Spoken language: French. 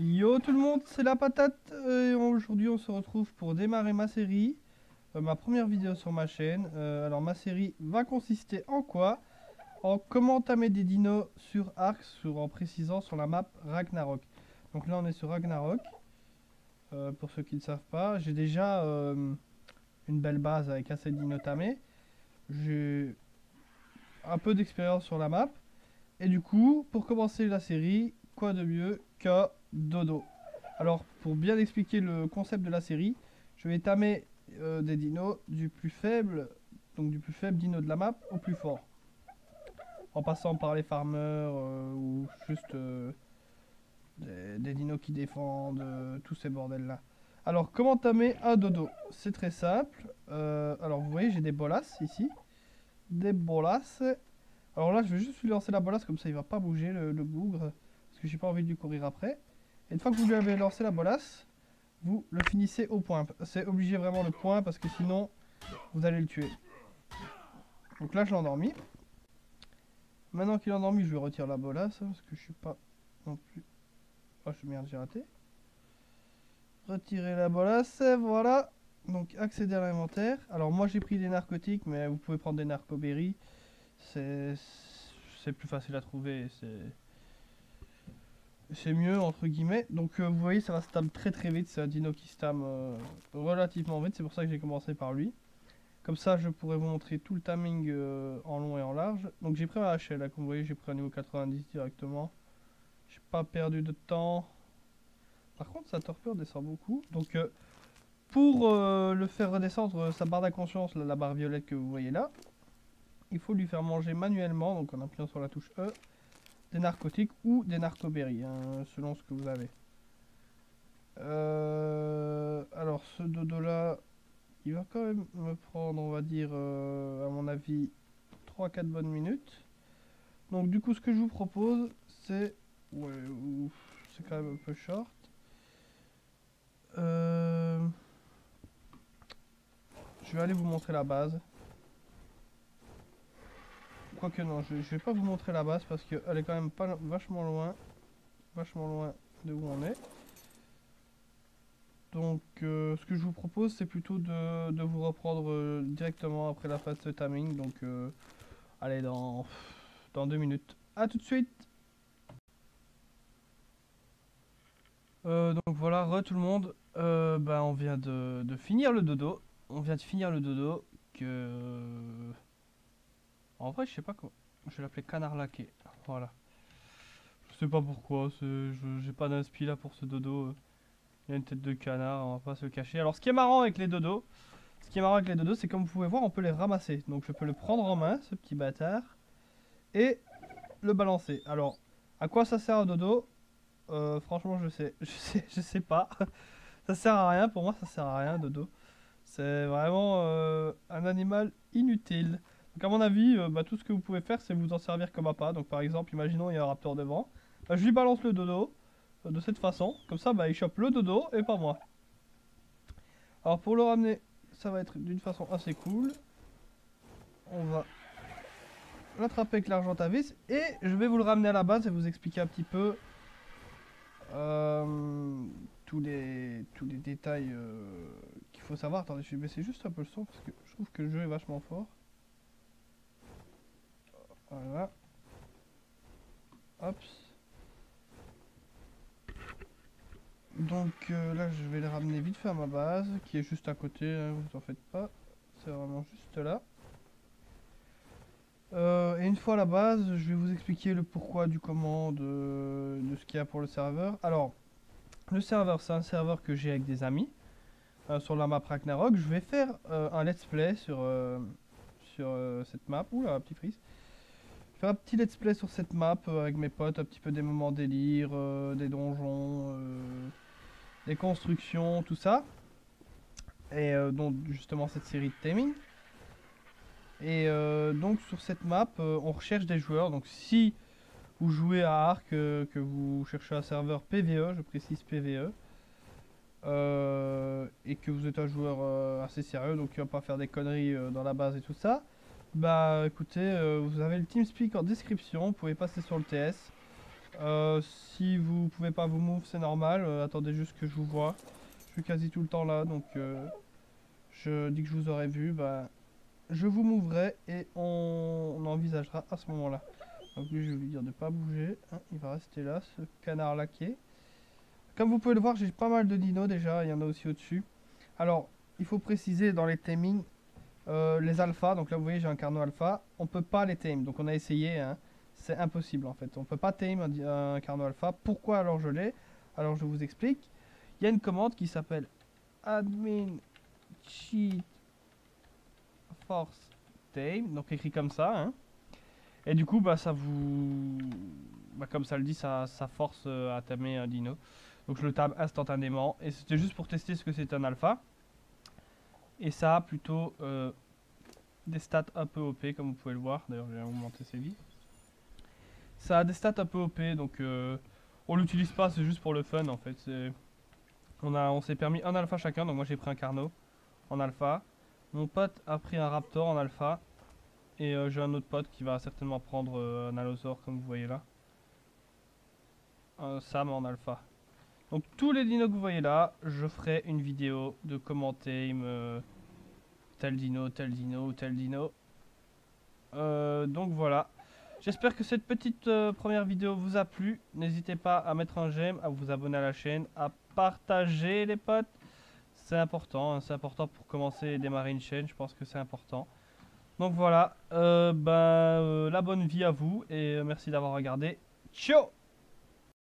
Yo tout le monde, c'est la patate et aujourd'hui on se retrouve pour démarrer ma série, ma première vidéo sur ma chaîne. Alors ma série va consister en quoi? En comment tamer des dinos sur Ark, en précisant sur la map Ragnarok. Donc là on est sur Ragnarok, pour ceux qui ne savent pas. J'ai déjà une belle base avec assez de dinos tamés. J'ai un peu d'expérience sur la map. Et du coup, pour commencer la série, quoi de mieux que Dodo? Alors, pour bien expliquer le concept de la série, je vais tamer des dinos du plus faible, donc du plus faible dino de la map au plus fort. En passant par les farmers ou juste des dinos qui défendent, tous ces bordels là. Alors, comment tamer un dodo? C'est très simple. Alors, vous voyez, j'ai des bolas ici. Des bolas. Alors là, je vais juste lui lancer la bolasse, comme ça il va pas bouger le bougre. Parce que j'ai pas envie de lui courir après. Et une fois que vous lui avez lancé la bolasse, vous le finissez au point. C'est obligé vraiment le point parce que sinon vous allez le tuer. Donc là je l'ai endormi. Maintenant qu'il est endormi, je lui retire la bolasse parce que je suis pas non plus. Oh merde, j'ai raté. Retirer la bolasse, voilà. Donc accéder à l'inventaire. Alors moi j'ai pris des narcotiques, mais vous pouvez prendre des narcoberries. C'est plus facile à trouver. C'est mieux entre guillemets. Donc vous voyez, ça va se tam très très vite. C'est un dino qui se tame relativement vite. C'est pour ça que j'ai commencé par lui. Comme ça, je pourrais vous montrer tout le timing en long et en large. Donc j'ai pris ma HL, là, comme vous voyez, j'ai pris un niveau 90 directement. J'ai pas perdu de temps. Par contre, sa torpeur descend beaucoup. Donc pour le faire redescendre, sa barre d'inconscience, la barre violette que vous voyez là, il faut lui faire manger manuellement, donc en appuyant sur la touche E, des narcotiques ou des narcoberries, hein, selon ce que vous avez. Alors ce dodo là, il va quand même me prendre, on va dire, à mon avis, 3-4 bonnes minutes. Donc du coup ce que je vous propose, c'est... Ouais, c'est quand même un peu short. Je vais aller vous montrer la base. Quoique non, je vais pas vous montrer la base parce qu'elle est quand même pas vachement loin. Vachement loin de où on est. Donc ce que je vous propose, c'est plutôt de vous reprendre directement après la phase de timing. Donc allez, dans 2 minutes. A tout de suite. Donc voilà, tout le monde. Bah, on vient de finir le dodo. On vient de finir le dodo. En vrai, je sais pas comment. Je vais l'appeler canard laqué. Voilà. Je sais pas pourquoi. J'ai pas d'inspi là pour ce dodo. Il a une tête de canard, on va pas se le cacher. Alors, ce qui est marrant avec les dodos, c'est comme vous pouvez voir, on peut les ramasser. Donc, je peux le prendre en main, ce petit bâtard, et le balancer. Alors, à quoi ça sert un dodo? Franchement, je sais pas. Ça sert à rien, pour moi, ça sert à rien, dodo. C'est vraiment un animal inutile. Donc, à mon avis, bah, tout ce que vous pouvez faire, c'est vous en servir comme appât. Donc, par exemple, imaginons il y a un raptor devant. Bah, je lui balance le dodo de cette façon. Comme ça, bah, il chope le dodo et pas moi. Alors pour le ramener, ça va être d'une façon assez cool. On va l'attraper avec l'argentavis et je vais vous le ramener à la base et vous expliquer un petit peu tous les détails qu'il faut savoir. Attendez, je vais baisser juste un peu le son parce que je trouve que le jeu est vachement fort. Voilà. Hop. Donc là, je vais le ramener vite fait à ma base qui est juste à côté, hein, vous en faites pas. C'est vraiment juste là. Et une fois à la base, je vais vous expliquer le pourquoi du comment de ce qu'il y a pour le serveur. Alors, le serveur, c'est un serveur que j'ai avec des amis sur la map Ragnarok. Je vais faire un let's play sur cette map. Oula, petit freeze. Je vais faire un petit let's play sur cette map avec mes potes, un petit peu des moments délire, des donjons, des constructions, tout ça. Et donc, justement, cette série de taming. Et donc sur cette map, on recherche des joueurs. Donc si vous jouez à Ark, que vous cherchez un serveur PvE, je précise PvE, et que vous êtes un joueur assez sérieux, donc qui va pas faire des conneries dans la base et tout ça, bah écoutez, vous avez le TeamSpeak en description, vous pouvez passer sur le TS. Si vous pouvez pas vous move, c'est normal. Attendez juste que je vous vois. Je suis quasi tout le temps là, donc je dis que je vous aurai vu, bah, je vous moverai et on envisagera à ce moment-là. Donc lui, je vais lui dire de pas bouger. Hein, il va rester là, ce canard laqué. Comme vous pouvez le voir, j'ai pas mal de dinos déjà. Il y en a aussi au-dessus. Alors, il faut préciser dans les tamings, les alphas. Donc là, vous voyez, j'ai un carno alpha. On peut pas les tame. Donc on a essayé. Hein. C'est impossible en fait. On peut pas tame un carno alpha. Pourquoi alors je l'ai? Alors je vous explique. Il y a une commande qui s'appelle admin cheat force tame. Donc écrit comme ça. Hein. Et du coup, bah, ça vous... Bah, comme ça le dit, ça force à tamer un dino. Donc je le tame instantanément. Et c'était juste pour tester ce que c'est un alpha. Et ça a plutôt des stats un peu OP, comme vous pouvez le voir. D'ailleurs, j'ai augmenté ses vies. Ça a des stats un peu OP, donc on l'utilise pas, c'est juste pour le fun en fait. On s'est permis un alpha chacun, donc moi j'ai pris un Carno en alpha. Mon pote a pris un Raptor en alpha. Et j'ai un autre pote qui va certainement prendre un Allosaur, comme vous voyez là. Un Sam en alpha. Donc tous les dinos que vous voyez là, je ferai une vidéo de commenter tel dino, tel dino, tel dino. Donc voilà. J'espère que cette petite première vidéo vous a plu. N'hésitez pas à mettre un j'aime, à vous abonner à la chaîne, à partager les potes. C'est important, hein, c'est important pour commencer et démarrer une chaîne, je pense que c'est important. Donc voilà, la bonne vie à vous et merci d'avoir regardé. Ciao!